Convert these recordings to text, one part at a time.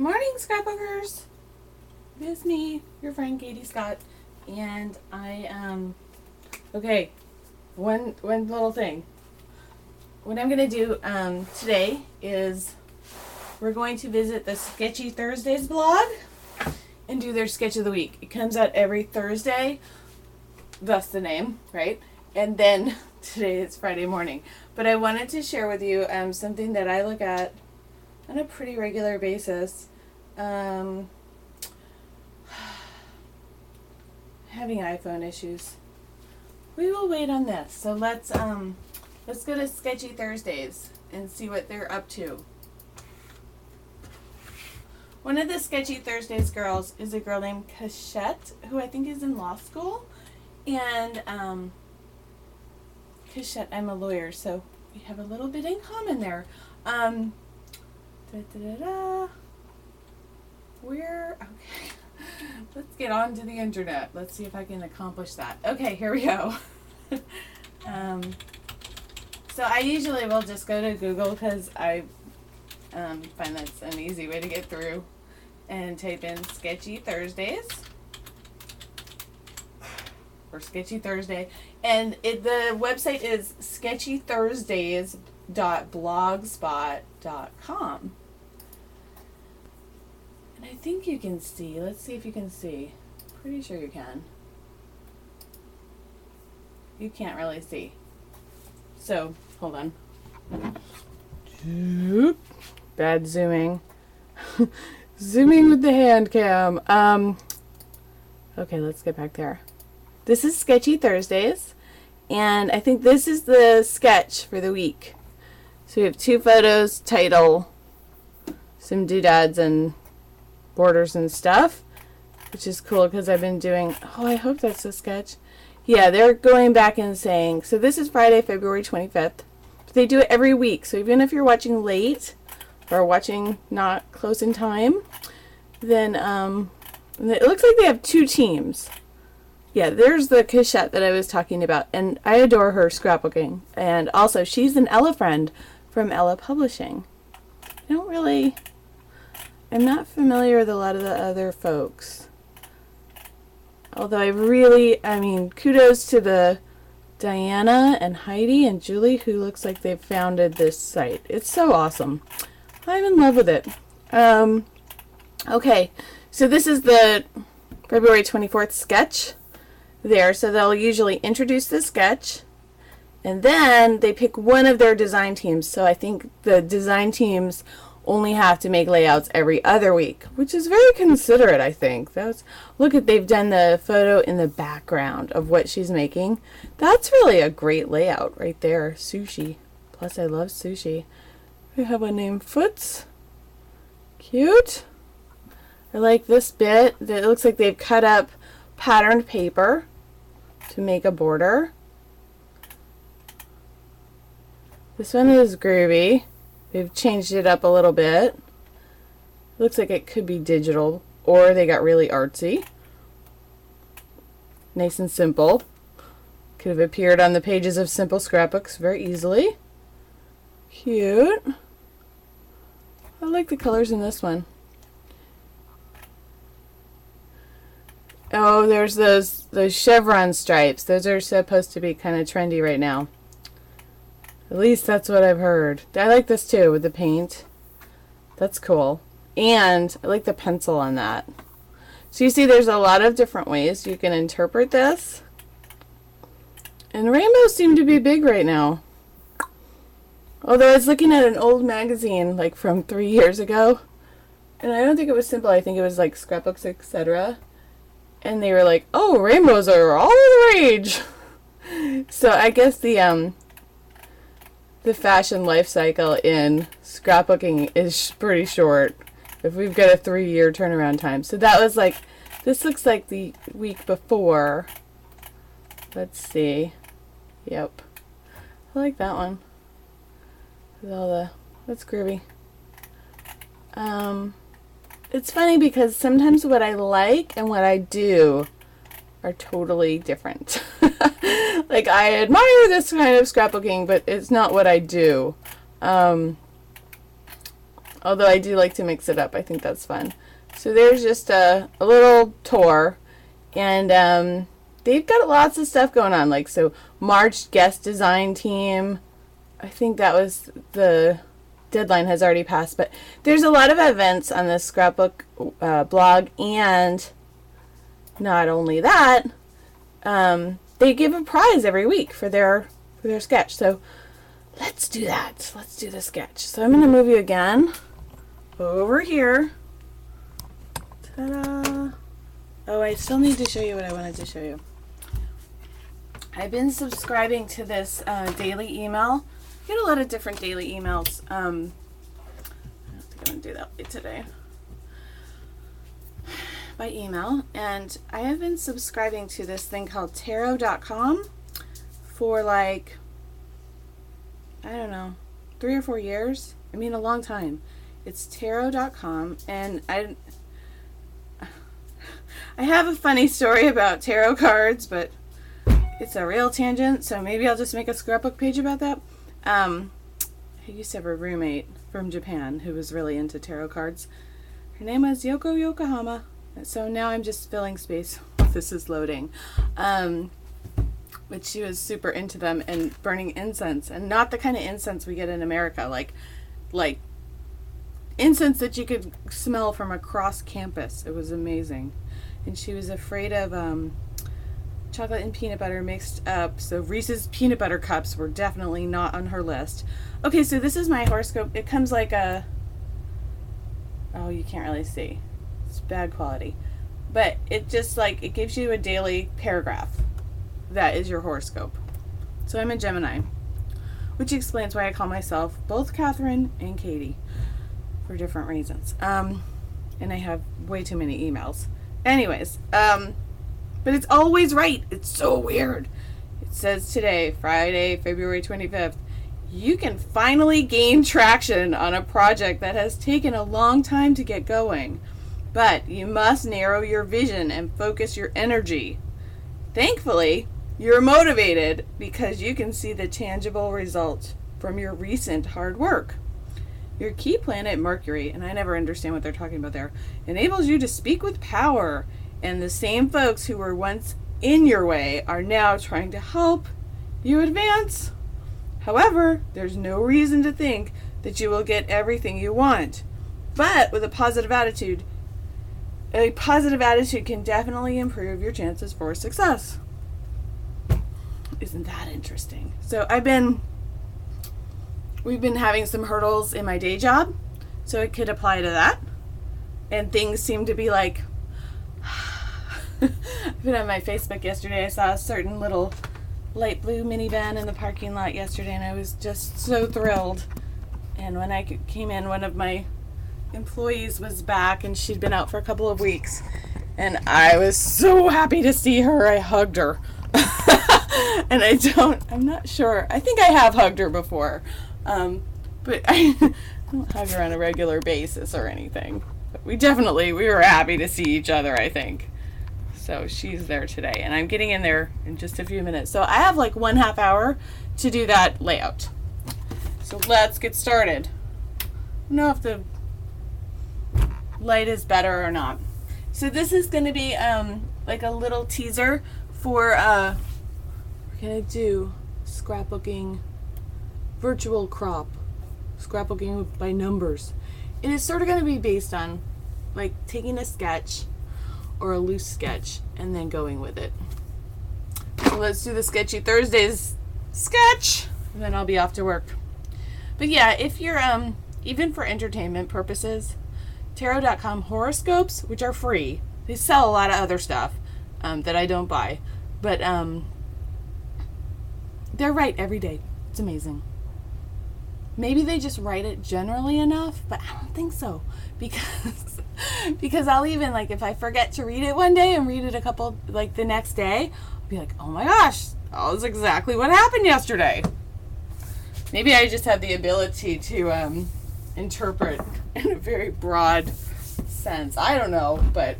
morning, scrapbookers. It's me, your friend Katie Scott, and okay. One little thing. What I'm gonna do today is we're going to visit the Sketchy Thursdays blog and do their sketch of the week. It comes out every Thursday. That's the name, right? And then today it's Friday morning. But I wanted to share with you something that I look at on a pretty regular basis. Having iPhone issues. We will wait on this. So let's go to Sketchy Thursdays and see what they're up to. One of the Sketchy Thursdays girls is a girl named Cachette, who I think is in law school. And Cachette, I'm a lawyer, so we have a little bit in common there. Okay. Let's get on to the internet. Let's see if I can accomplish that. Okay, here we go. So I usually will just go to Google because I find that's an easy way to get through, and type in Sketchy Thursdays or Sketchy Thursday, and the website is sketchythursdays.blogspot.com. And I think you can see. Let's see if you can see. Pretty sure you can. You can't really see. So, hold on. Bad zooming. Zooming with the hand cam. Okay, let's get back there. This is Sketchy Thursdays, and I think this is the sketch for the week. So we have 2 photos, title, some doodads and borders and stuff, which is cool because I've been doing, I hope that's a sketch. Yeah, they're going back and saying, so this is Friday, February 25th. But they do it every week, so even if you're watching late or watching not close in time, then it looks like they have 2 teams. Yeah, there's the Cachette that I was talking about, and I adore her scrapbooking. And also, she's an Ella friend from Ella Publishing. I'm not familiar with a lot of the other folks. Although kudos to the Diana and Heidi and Julie, who looks like they've founded this site. It's so awesome. I'm in love with it. Okay, so this is the February 24th sketch there. So they'll usually introduce the sketch, and then they pick one of their design teams. So I think the design teams only have to make layouts every other week, which is very considerate, I think. They've done the photo in the background of what she's making. That's really a great layout right there. Sushi. Plus, I love sushi. We have one named Foots. Cute. I like this bit. It looks like they've cut up patterned paper to make a border. This one is groovy. They've changed it up a little bit. Looks like it could be digital, or they got really artsy. Nice and simple. Could have appeared on the pages of simple scrapbooks very easily. Cute. I like the colors in this one. Oh, there's those chevron stripes. Those are supposed to be kind of trendy right now. At least that's what I've heard. I like this too with the paint. That's cool. And I like the pencil on that. So you see there's a lot of different ways you can interpret this. And rainbows seem to be big right now. Although I was looking at an old magazine like from 3 years ago. And I don't think it was simple. I think it was like Scrapbooks, etc. And they were like, oh, rainbows are all the rage. So I guess the fashion life cycle in scrapbooking is pretty short if we've got a 3-year turnaround time. So that was like, this looks like the week before. Let's see. Yep. I like that one. With all that's groovy. It's funny because sometimes what I like and what I do are totally different. Like, I admire this kind of scrapbooking, but it's not what I do. Although I do like to mix it up. I think that's fun. So there's just a little tour. And they've got lots of stuff going on. Like, so March guest design team. I think that was the deadline has already passed. But there's a lot of events on the Scrapbook blog. And not only that, they give a prize every week for their sketch. So let's do that. Let's do the sketch. So I'm going to move you again over here. Ta-da! Oh, I still need to show you what I wanted to show you. I've been subscribing to this daily email. I get a lot of different daily emails. I don't think I'm going to do that today. By email. And I have been subscribing to this thing called tarot.com for like, I don't know, 3 or 4 years. I mean, a long time. It's tarot.com, and I have a funny story about tarot cards, but it's a real tangent, so maybe I'll just make a scrapbook page about that. I used to have a roommate from Japan who was really into tarot cards. Her name was Yoko Yokohama, so now I'm just filling space while this is loading. But she was super into them and burning incense, and not the kind of incense we get in America, like incense that you could smell from across campus. It was amazing. And she was afraid of chocolate and peanut butter mixed up, so Reese's peanut butter cups were definitely not on her list. Okay, so this is my horoscope. It comes like a, oh, you can't really see. It's bad quality. But it just like, it gives you a daily paragraph. That is your horoscope. So I'm a Gemini, which explains why I call myself both Catherine and Katie for different reasons. And I have way too many emails. Anyways, but it's always right. It's so weird. It says today, Friday, February 25th, you can finally gain traction on a project that has taken a long time to get going. But you must narrow your vision and focus your energy. Thankfully, you're motivated because you can see the tangible results from your recent hard work. Your key planet, Mercury, and I never understand what they're talking about there, enables you to speak with power, and the same folks who were once in your way are now trying to help you advance. However, there's no reason to think that you will get everything you want. But with a positive attitude can definitely improve your chances for success. Isn't that interesting? So we've been having some hurdles in my day job, so it could apply to that. And things seem to be like, I've been on my Facebook yesterday. I saw a certain little light blue minivan in the parking lot yesterday, and I was just so thrilled. And when I came in, one of my employees was back, and she'd been out for a couple of weeks. And I was so happy to see her. I hugged her. And I'm not sure. I think I have hugged her before. But I don't hug her on a regular basis or anything. But we were happy to see each other, I think. So she's there today, and I'm getting in there in just a few minutes. So I have like 1/2 hour to do that layout. So let's get started. I don't know if the light is better or not. So this is going to be like a little teaser for we're going to do scrapbooking virtual crop, scrapbooking by numbers. It is sort of going to be based on like taking a sketch or a loose sketch and then going with it. So let's do the Sketchy Thursdays sketch, and then I'll be off to work. But yeah, if you're even for entertainment purposes, tarot.com horoscopes, which are free, they sell a lot of other stuff that I don't buy, but they're right every day. It's amazing. Maybe they just write it generally enough, but I don't think so, because I'll even, like, if I forget to read it one day and read it a couple, like, the next day, I'll be like, oh my gosh, that was exactly what happened yesterday. Maybe I just have the ability to interpret in a very broad sense. I don't know, but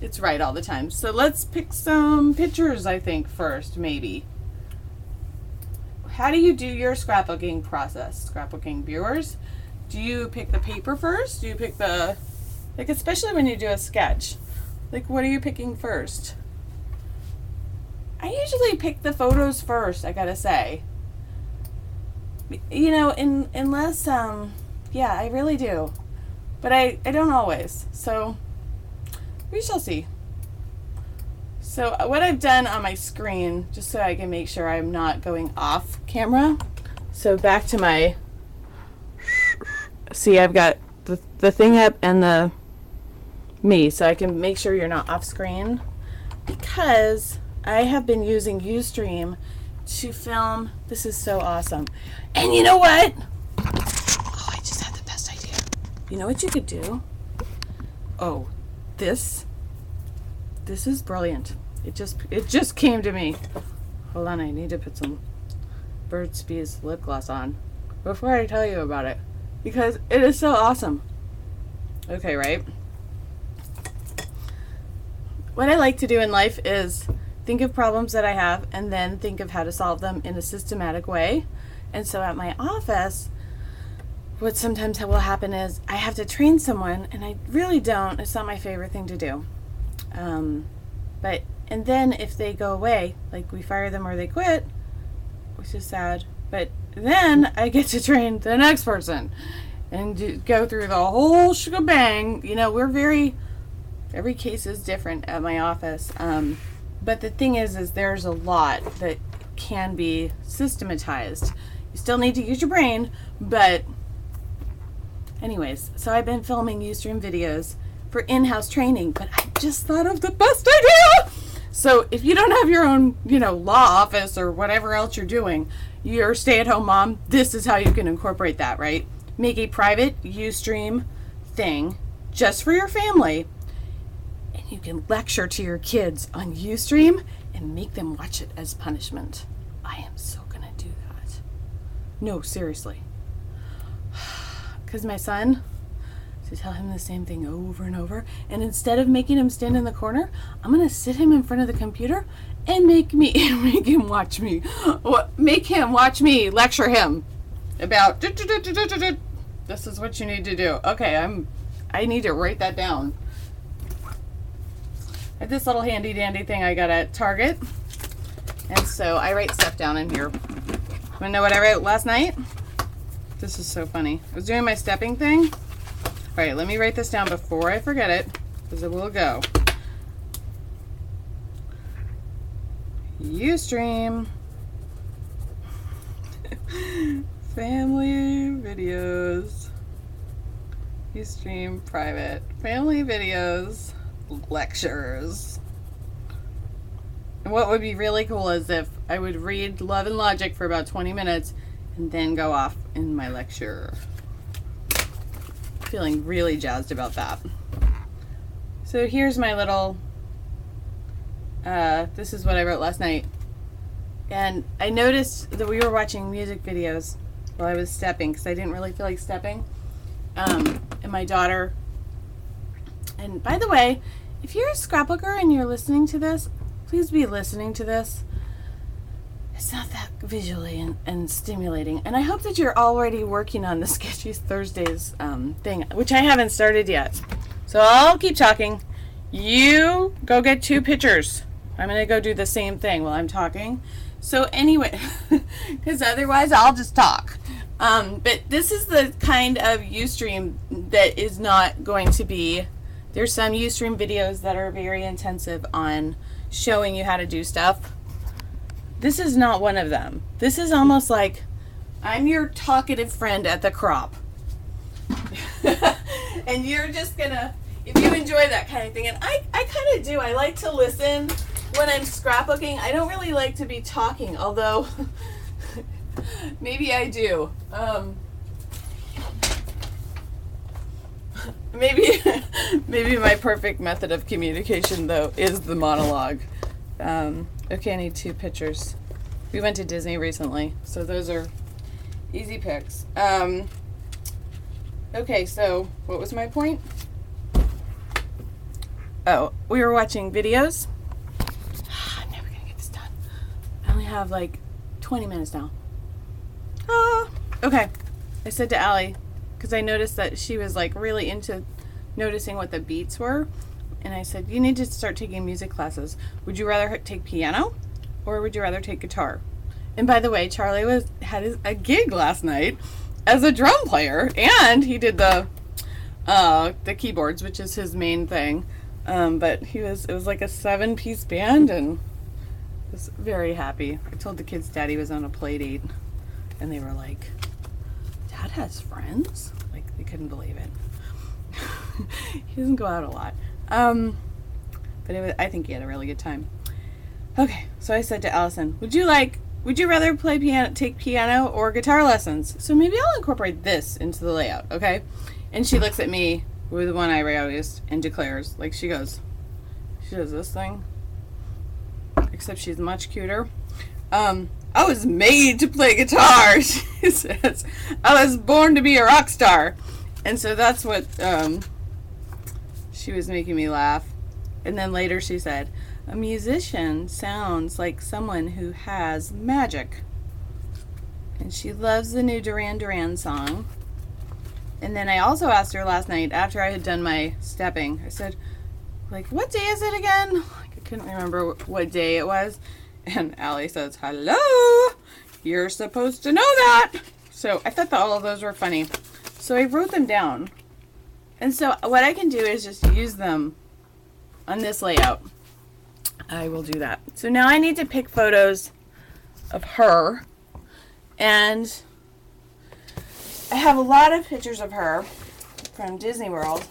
it's right all the time. So let's pick some pictures, I think, first, maybe. How do you do your scrapbooking process? Scrapbooking viewers, Do you pick the paper first? Do you pick the, like, especially when you do a sketch, like, what are you picking first? I usually pick the photos first, I gotta say. You know, unless, yeah, I really do. But I don't always. So, we shall see. So, what I've done on my screen, just so I can make sure I'm not going off camera. So, back to my, see, I've got the thing up and the me, so I can make sure you're not off screen. Because I have been using Ustream to film. This is so awesome. And you know what? Oh, I just had the best idea. You know what you could do? Oh, this is brilliant. It just came to me. Hold on, I need to put some Burt's Bees lip gloss on before I tell you about it, because it is so awesome. Okay, right? What I like to do in life is think of problems that I have and then think of how to solve them in a systematic way. And so at my office, what sometimes will happen is I have to train someone, and I really don't. It's not my favorite thing to do. And then if they go away, like we fire them or they quit, which is sad, but then I get to train the next person and go through the whole shebang. You know, every case is different at my office. But the thing is there's a lot that can be systematized. You still need to use your brain, but anyways, so I've been filming Ustream videos for in-house training, but I just thought of the best idea. So if you don't have your own, law office or whatever else you're doing, you're a stay-at-home mom, this is how you can incorporate that, right? Make a private Ustream thing just for your family. You can lecture to your kids on Ustream and make them watch it as punishment. I am so gonna do that. No, seriously. Because my son, to tell him the same thing over and over, and instead of making him stand in the corner, I'm gonna sit him in front of the computer and make him watch me. Make him watch me lecture him about this is what you need to do. Okay, I need to write that down. I have this little handy dandy thing I got at Target, and so I write stuff down in here. Wanna know what I wrote last night? This is so funny. I was doing my stepping thing. All right, let me write this down before I forget it, because it will go. Ustream. Family videos. Ustream private. Family videos. Lectures. And what would be really cool is if I would read Love and Logic for about 20 minutes and then go off in my lecture. Feeling really jazzed about that. So here's my little, this is what I wrote last night. And I noticed that we were watching music videos while I was stepping, because I didn't really feel like stepping. And my daughter, and by the way, if you're a scrapbooker and you're listening to this, please be listening to this. It's not that visually and stimulating. And I hope that you're already working on the Sketchy Thursdays thing, which I haven't started yet. So I'll keep talking. You go get 2 pictures. I'm going to go do the same thing while I'm talking. So anyway, because otherwise I'll just talk. But this is the kind of Ustream that is not going to be... There's some Ustream videos that are very intensive on showing you how to do stuff. This is not one of them. This is almost like I'm your talkative friend at the crop. And you're just gonna, if you enjoy that kind of thing, and I kind of do. I like to listen when I'm scrapbooking. I don't really like to be talking, although maybe I do. Maybe my perfect method of communication, though, is the monologue. Okay, I need 2 pictures. We went to Disney recently, so those are easy picks. Okay, so what was my point? Oh, we were watching videos. I'm never gonna get this done. I only have like 20 minutes now. Okay. I said to Allie, because I noticed that she was like really into noticing what the beats were. And I said, you need to start taking music classes. Would you rather take piano or would you rather take guitar? And by the way, Charlie had a gig last night as a drum player, and he did the keyboards, which is his main thing. But it was like a 7-piece band, and I was very happy. I told the kids Daddy was on a play date, and they were like, Dad has friends? Like, they couldn't believe it. He doesn't go out a lot. But I think he had a really good time. Okay, so I said to Allison, would you rather take piano or guitar lessons? So maybe I'll incorporate this into the layout, okay? And she looks at me with one eyebrow raised and declares, like she does this thing, except she's much cuter. I was made to play guitar, she says. I was born to be a rock star. And so that's what she was making me laugh. And then later she said, a musician sounds like someone who has magic. And she loves the new Duran Duran song. And then I also asked her last night, after I had done my stepping, I said, like, what day is it again? Like, I couldn't remember what day it was. And Allie says, hello, you're supposed to know that. So I thought that all of those were funny. So I wrote them down. And so what I can do is just use them on this layout. I will do that. So now I need to pick photos of her. And I have a lot of pictures of her from Disney World.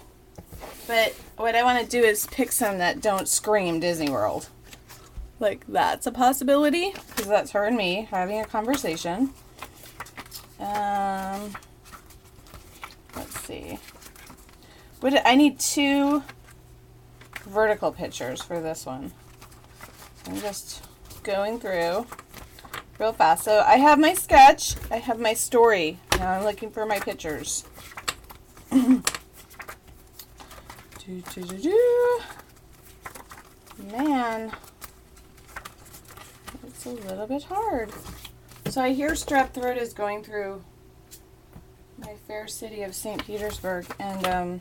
But what I want to do is pick some that don't scream Disney World. Like, that's a possibility, because that's her and me having a conversation. Let's see. I need 2 vertical pictures for this one. I'm just going through real fast. So I have my sketch. I have my story. Now I'm looking for my pictures. Man, it's a little bit hard. So I hear strep throat is going through my fair city of St. Petersburg, and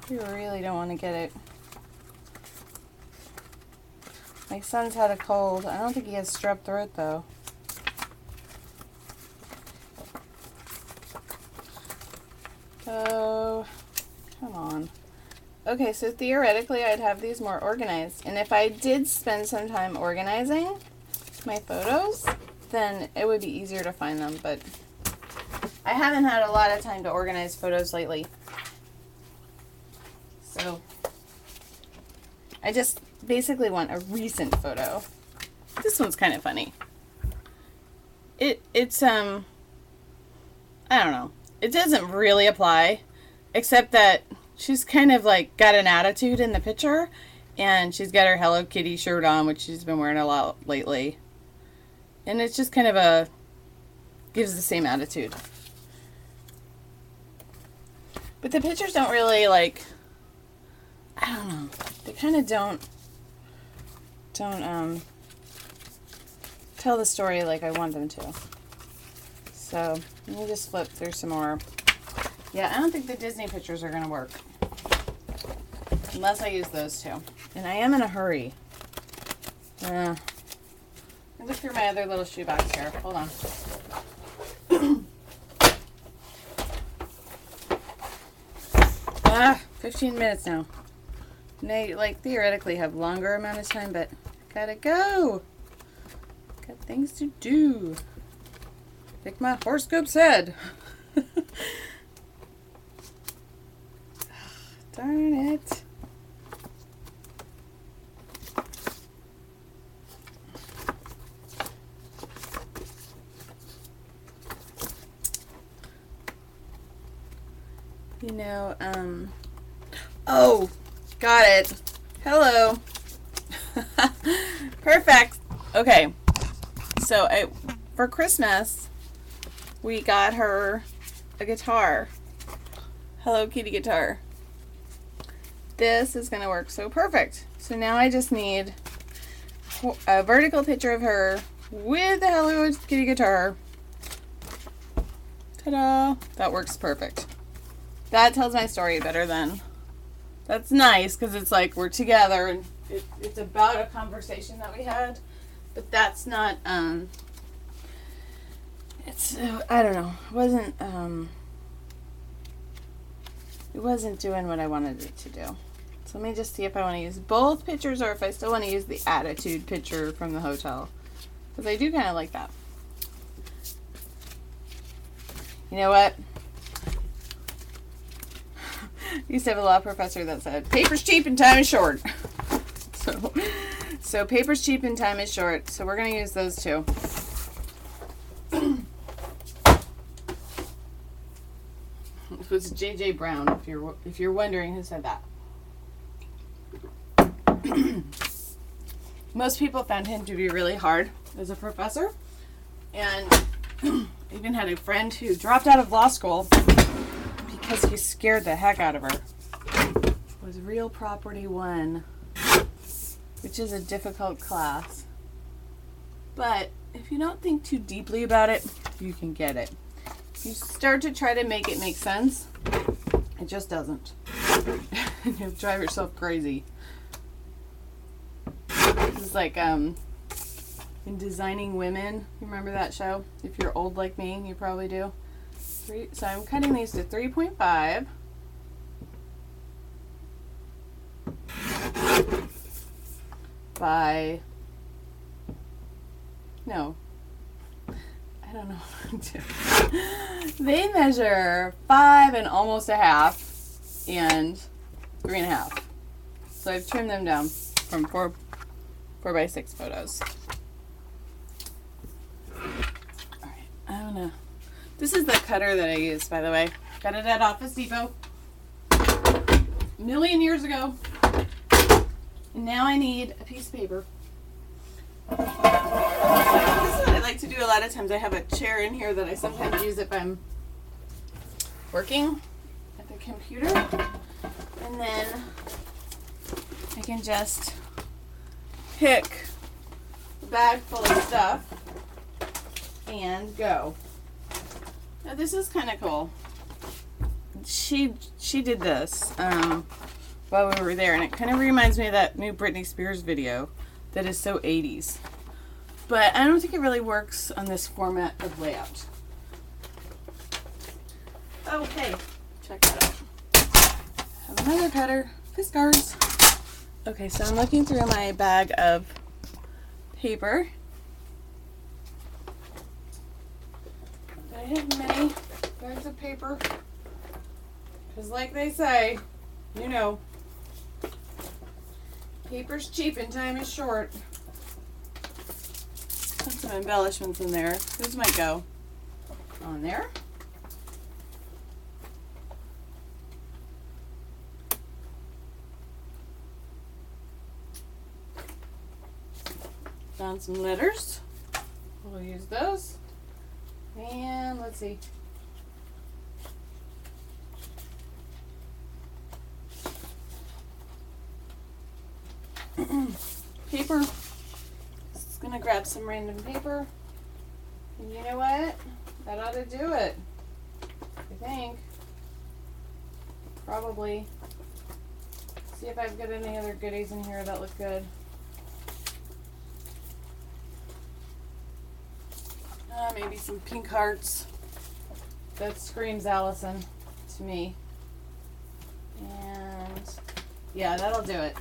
we really don't want to get it. My son's had a cold. I don't think he has strep throat, though. Oh, come on. Okay, so theoretically I'd have these more organized. And if I did spend some time organizing my photos, then it would be easier to find them. But I haven't had a lot of time to organize photos lately. So I just basically want a recent photo. This one's kind of funny. It's I don't know. It doesn't really apply, except that she's kind of like got an attitude in the picture, and she's got her Hello Kitty shirt on, which she's been wearing a lot lately. And it's just kind of gives the same attitude. But the pictures don't really, like, I don't know. They kind of don't tell the story like I want them to. So let me just flip through some more. Yeah, I don't think the Disney pictures are going to work. Unless I use those two. And I am in a hurry. Let me look through my other little shoebox here. Hold on. 15 minutes now. And I, like, theoretically have longer amount of time, but gotta go. Got things to do. Like my horoscope said. Darn it. You know, oh, got it. Hello. Perfect. Okay. So for Christmas, we got her a guitar. Hello Kitty guitar. This is going to work so perfect. So now I just need a vertical picture of her with the Hello Kitty guitar. Ta-da! That works perfect. That tells my story better than... That's nice, because it's like we're together, and it's about a conversation that we had. But that's not, it's, I don't know. It wasn't doing what I wanted it to do. So let me just see if I want to use both pictures or if I still want to use the attitude picture from the hotel. Because I do kind of like that. You know what? I used to have a law professor that said, paper's cheap and time is short. So paper's cheap and time is short. So we're going to use those two. It was J.J. Brown, if you're wondering who said that. Most people found him to be really hard as a professor. And even had a friend who dropped out of law school because he scared the heck out of her. It was Real Property 1, which is a difficult class. But if you don't think too deeply about it, you can get it. If you start to try to make it make sense, it just doesn't. You'll drive yourself crazy. This is like in Designing Women. You remember that show? If you're old like me, you probably do. So I'm cutting these to 3.5. By, no, I don't know what to do. They measure 5 and almost a half and 3.5. So I've trimmed them down from 4 by 6 photos. Alright, I don't know. This is the cutter that I used, by the way. Got it at Office Depot a million years ago. And now I need a piece of paper. This is what I like to do a lot of times. I have a chair in here that I sometimes use if I'm working at the computer. And then I can just pick a bag full of stuff and go. Now this is kind of cool. She did this while we were there, and it kind of reminds me of that new Britney Spears video that is so 80s. But I don't think it really works on this format of layout. Okay, check that out. Have another cutter, Fiskars. Okay, so I'm looking through my bag of paper. I have many bags of paper. Because like they say, you know, paper's cheap and time is short. Put some embellishments in there. These might go on there. Found some letters. We'll use those. And let's see. Paper. Just gonna grab some random paper. And you know what? That ought to do it. I think. Probably. See if I've got any other goodies in here that look good. Maybe some pink hearts. That screams Allison to me. And yeah, that'll do it.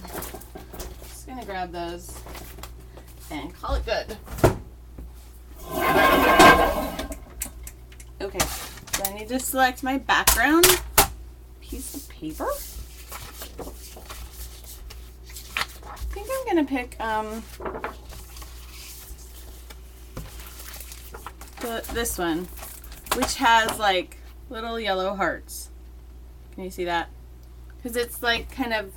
Just gonna grab those and call it good. Okay, so I need to select my background piece of paper. I think I'm gonna pick this one, which has like little yellow hearts. Can you see that? Because it's like kind of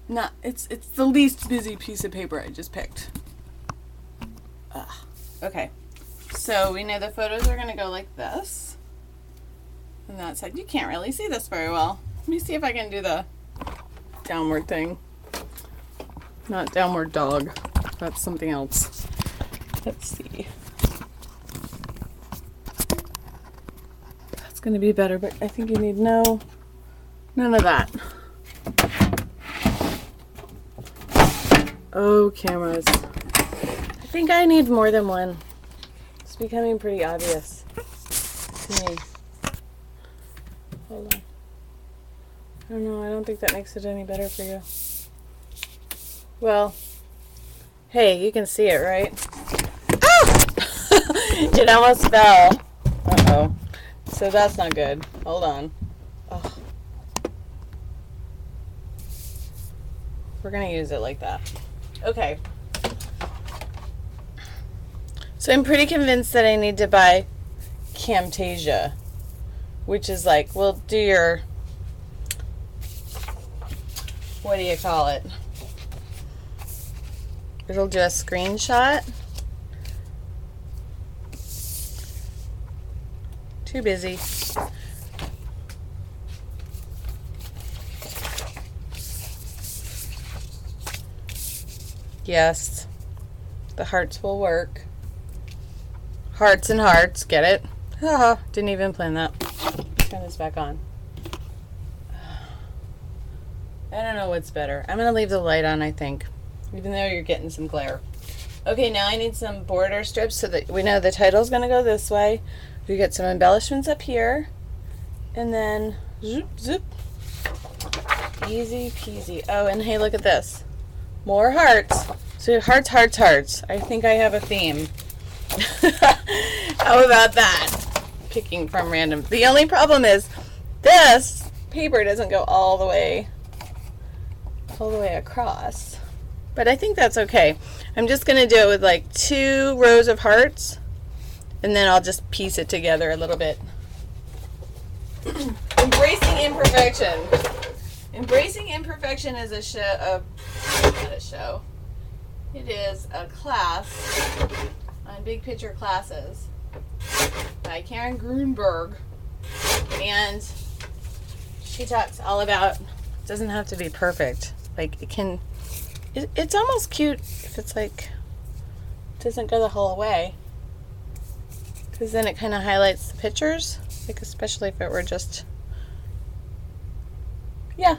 not, it's the least busy piece of paper I just picked. Okay, so we know the photos are gonna go like this. And that side, you can't really see this very well. Let me see if I can do the downward thing. Not downward dog, that's something else. Let's see. going to be better, but I think you need none of that. Oh, cameras. I think I need more than one. It's becoming pretty obvious to me. Hold on. I don't know. I don't think that makes it any better for you. Well, hey, you can see it, right? Ah! It almost fell. Uh-oh. So that's not good. Hold on. Oh. We're going to use it like that. Okay. So I'm pretty convinced that I need to buy Camtasia, which is like, we'll do your, what do you call it? It'll do a screenshot. Too busy. Yes, the hearts will work. Hearts and hearts, get it? Haha, didn't even plan that. Let's turn this back on. I don't know what's better. I'm going to leave the light on, I think, even though you're getting some glare. Okay, now I need some border strips so that we know the title's going to go this way. We get some embellishments up here, and then zoop, zoop. Easy peasy. Oh, and hey, look at this. More hearts. So hearts, hearts, hearts. I think I have a theme. How about that? Picking from random. The only problem is this paper doesn't go all the way across. But I think that's okay. I'm just going to do it with like 2 rows of hearts, and then I'll just piece it together a little bit. Embracing imperfection. Embracing imperfection is not a show. It is a class on Big Picture Classes by Karen Grunberg, and she talks all about, it doesn't have to be perfect. Like it's almost cute if it's like, it doesn't go the whole way, because then it kind of highlights the pictures, like especially if it were just, yeah,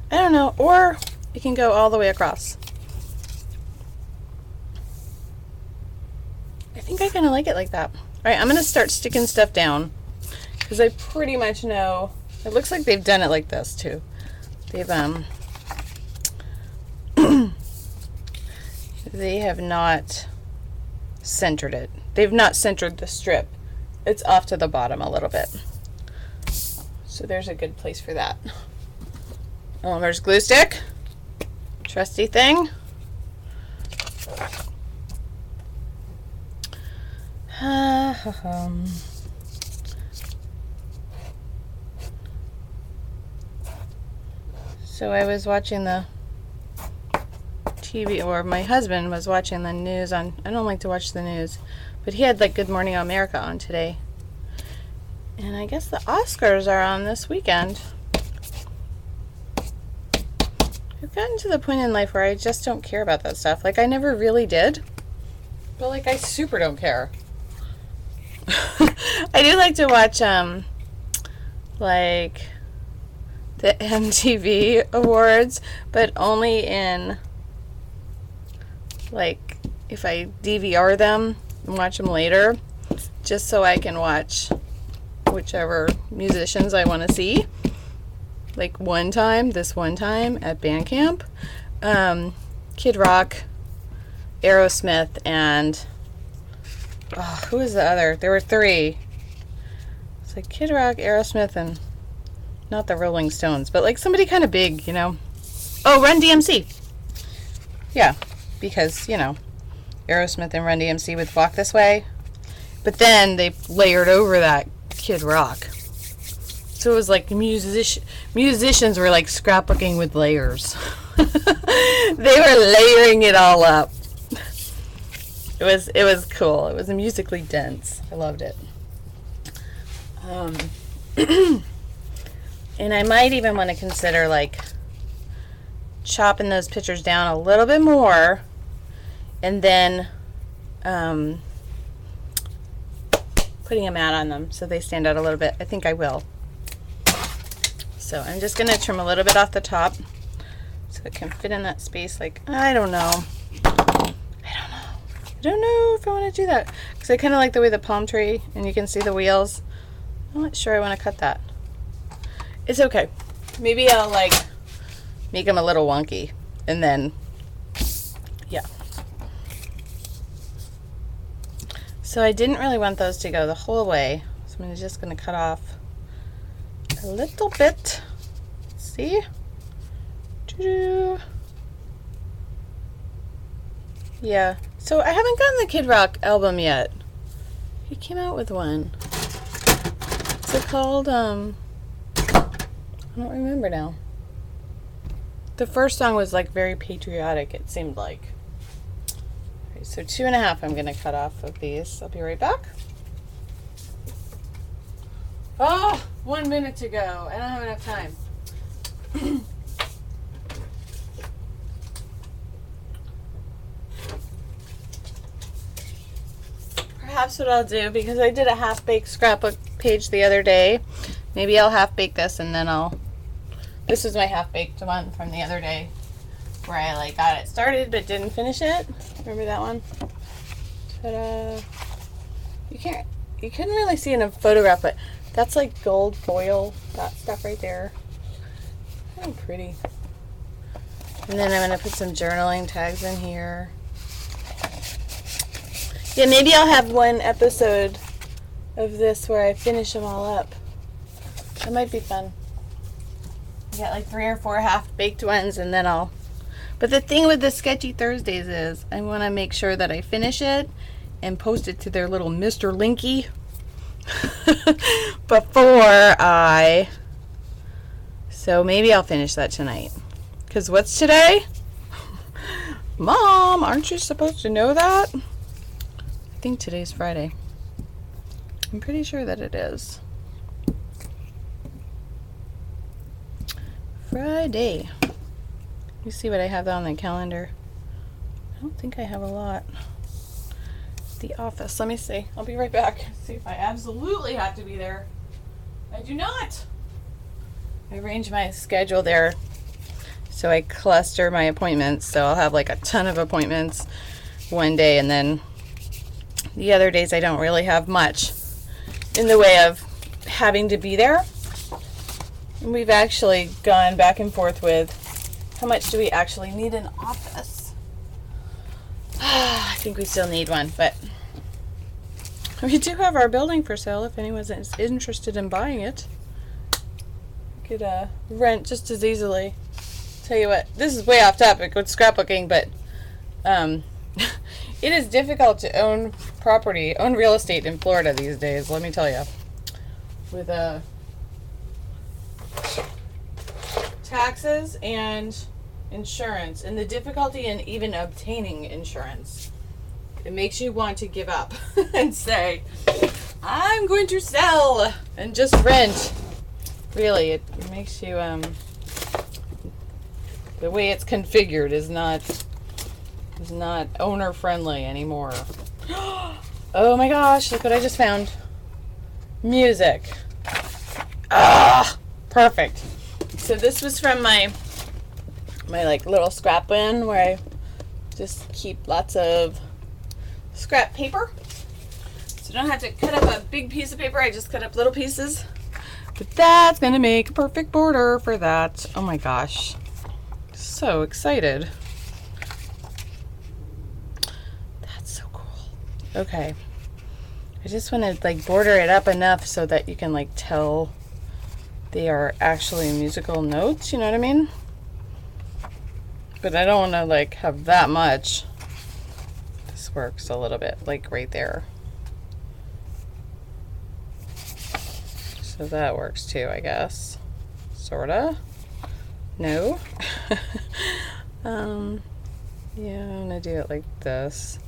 I don't know, or it can go all the way across. I think I kind of like it like that. Alright, I'm going to start sticking stuff down, because I pretty much know, it looks like they've done it like this too. They've they have not centered it. They've not centered the strip. It's off to the bottom a little bit. So there's a good place for that. There's glue stick. Trusty thing. So I was watching the TV, or my husband was watching the news on, I don't like to watch the news, but he had like Good Morning America on today. And I guess the Oscars are on this weekend. I've gotten to the point in life where I just don't care about that stuff. Like, I never really did, but like I super don't care. I do like to watch like the MTV Awards, but only in, like, if I DVR them and watch them later, just so I can watch whichever musicians I want to see. Like this one time at band camp, Kid Rock, Aerosmith, and who was the other? There were 3. It's like Kid Rock, Aerosmith, and not the Rolling Stones, but like somebody kind of big, you know. Oh, Run DMC. Yeah, because, you know, Aerosmith and Run DMC with Walk This Way. But then they layered over that Kid Rock. So it was like musicians were like scrapbooking with layers. They were layering it all up. It was cool. It was musically dense. I loved it. And I might even want to consider like chopping those pictures down a little bit more, putting a mat on them so they stand out a little bit. I think I will. So I'm just going to trim a little bit off the top so it can fit in that space. Like, I don't know. I don't know if I want to do that because I kind of like the way the palm tree and you can see the wheels. I'm not sure I want to cut that. It's okay. Maybe I'll like make them a little wonky and then, yeah. So I didn't really want those to go the whole way. So I'm just going to cut off a little bit. See? Yeah. So I haven't gotten the Kid Rock album yet. He came out with one. What's it called? I don't remember now. The first song was like very patriotic, it seemed like. Okay, so 2.5 I'm going to cut off of these. I'll be right back. Oh, 1 minute to go. I don't have enough time. Perhaps what I'll do, because I did a half-baked scrapbook page the other day, maybe I'll half-bake this and then this is my half-baked one from the other day where I like got it started but didn't finish it. Remember that one? Ta-da! You couldn't really see in a photograph, but that's like gold foil, that stuff right there. Kind of pretty. And then I'm going to put some journaling tags in here. Yeah, maybe I'll have one episode of this where I finish them all up. That might be fun. I got like 3 or 4 half-baked ones and then But the thing with the Sketchy Thursdays is I want to make sure that I finish it and post it to their little Mr. Linky before So maybe I'll finish that tonight. Because what's today? Mom, aren't you supposed to know that? I think today's Friday. I'm pretty sure that it is. Friday. Let me see what I have on the calendar. I don't think I have a lot. The office. Let me see. I'll be right back. See if I absolutely have to be there. I do not. I arrange my schedule there so I cluster my appointments. So I'll have like a ton of appointments one day and then the other days I don't really have much in the way of having to be there. And we've actually gone back and forth with how much do we actually need an office. I think we still need one, but we do have our building for sale if anyone's interested in buying it. We could rent just as easily. Tell you what, this is way off topic with scrapbooking, but it is difficult to own real estate in Florida these days, let me tell you. With taxes and insurance, and the difficulty in even obtaining insurance. It makes you want to give up and say, I'm going to sell and just rent. Really, it makes you, the way it's configured is not owner friendly anymore. Oh my gosh, look what I just found. Music. Ah, perfect. So this was from my like little scrap bin where I just keep lots of scrap paper. So I don't have to cut up a big piece of paper, I just cut up little pieces. But that's gonna make a perfect border for that. Oh my gosh. So excited. That's so cool. Okay. I just want to like border it up enough so that you can like tell they are actually musical notes, you know what I mean? But I don't want to like have that much. This works a little bit, like right there. So that works too, I guess. Sorta. No. Yeah, I'm gonna do it like this.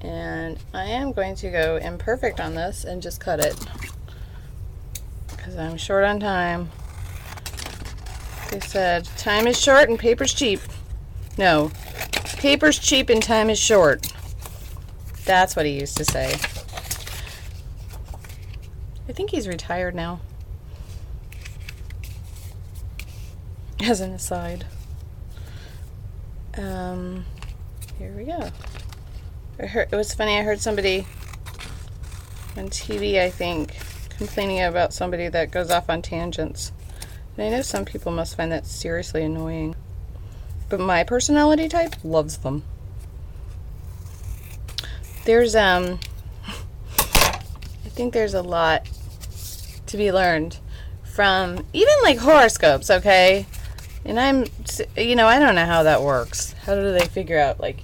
And I am going to go imperfect on this and just cut it. Because I'm short on time. They said, time is short and paper's cheap. No, paper's cheap and time is short. That's what he used to say. I think he's retired now. As an aside. Here we go. It was funny, I heard somebody on TV, I think, complaining about somebody that goes off on tangents. And I know some people must find that seriously annoying. But my personality type loves them. There's, I think there's a lot to be learned from even like horoscopes, okay? And I don't know how that works. How do they figure out, like,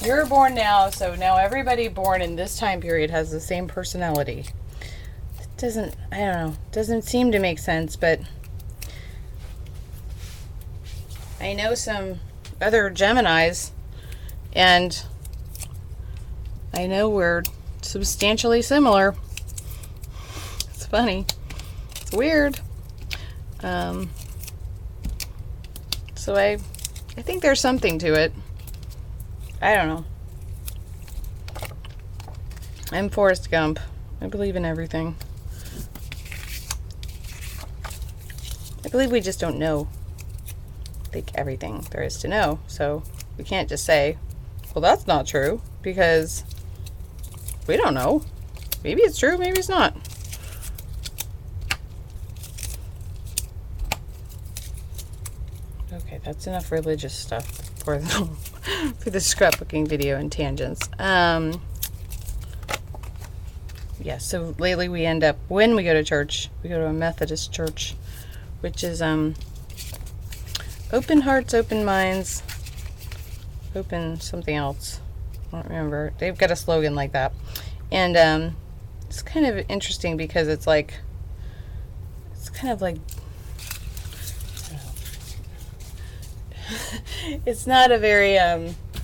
you're born now, so now everybody born in this time period has the same personality. It doesn't seem to make sense, but I know some other Geminis, and I know we're substantially similar. It's funny. It's weird. So I think there's something to it. I don't know. I'm Forrest Gump. I believe in everything. I believe we just don't know, like, everything there is to know. So we can't just say, well, that's not true, because we don't know. Maybe it's true, maybe it's not. Okay, that's enough religious stuff for the scrapbooking video and tangents. Yeah, so lately we end up, when we go to church, we go to a Methodist church, which is open hearts, open minds, open something else. I don't remember. They've got a slogan like that. And it's kind of interesting because it's kind of like, it's not a very,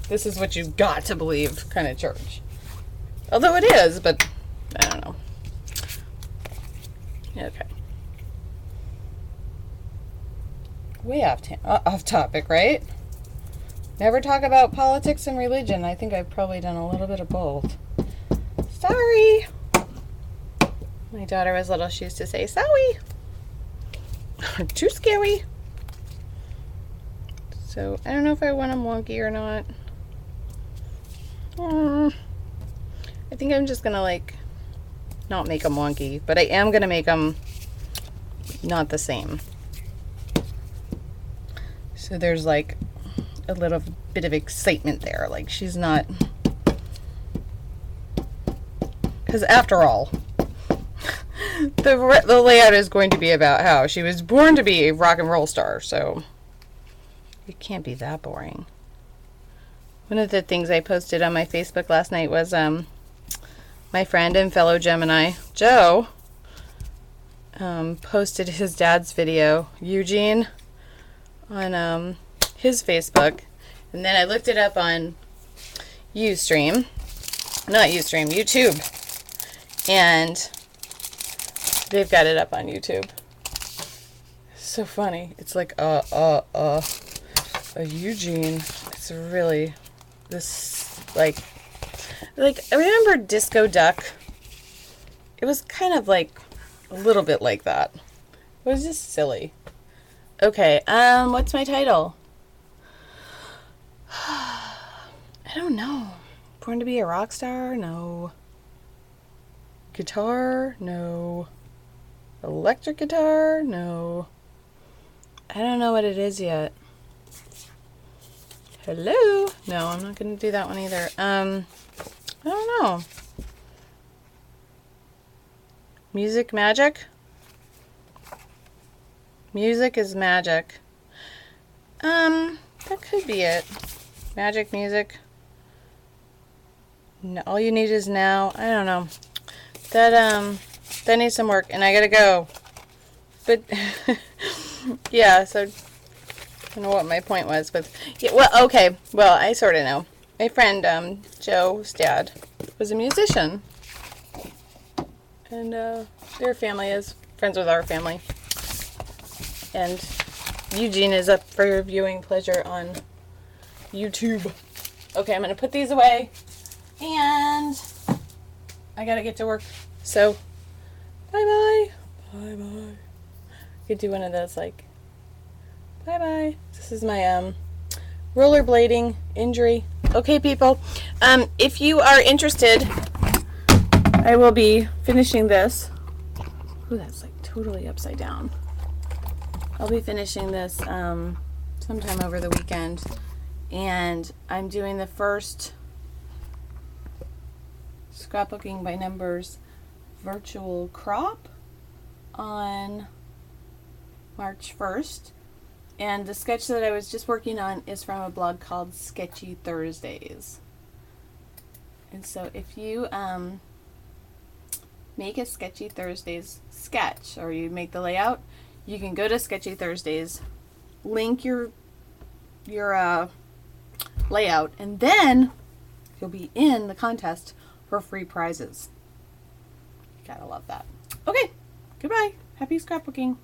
this is what you've got to believe kind of church. Although it is, but I don't know. Okay. Way off topic, right? Never talk about politics and religion. I think I've probably done a little bit of both. Sorry. My daughter was little. She used to say, sorry. Too scary. So, I don't know if I want them wonky or not. I think I'm just gonna, like, not make them wonky. But I am gonna make them not the same. So there's, like, a little bit of excitement there. Like, she's not... Because after all, the layout is going to be about how she was born to be a rock and roll star, so it can't be that boring. One of the things I posted on my Facebook last night was my friend and fellow Gemini, Joe, posted his dad's video, Eugene, on his Facebook, and then I looked it up on YouTube, and they've got it up on YouTube. So funny. It's like a Eugene. It's really this like I remember Disco Duck. It was kind of like a little bit like that. It was just silly. Okay, what's my title? I don't know. Born to be a rock star? No. Guitar? No. Electric guitar? No. I don't know what it is yet. Hello? No, I'm not going to do that one either. I don't know. Music magic? Music is magic. That could be it. Magic music. No, all you need is now. I don't know. That needs some work, and I gotta go. But yeah, so I don't know what my point was, but yeah, well, okay. Well, I sort of know. My friend Joe's dad was a musician, and their family is friends with our family. And Eugene is up for viewing pleasure on YouTube. Okay, I'm gonna put these away, and I gotta get to work. So, Bye-bye. Bye-bye. Could do one of those like, bye-bye. This is my rollerblading injury. Okay, people. If you are interested, I will be finishing this. Ooh, that's like totally upside down. I'll be finishing this sometime over the weekend. And I'm doing the first Scrapbooking by Numbers virtual crop on March 1st. And the sketch that I was just working on is from a blog called Sketchy Thursdays. And so if you make a Sketchy Thursdays sketch, or you make the layout, you can go to Sketchy Thursdays, link your layout, and then you'll be in the contest for free prizes. You gotta love that. Okay, goodbye. Happy scrapbooking.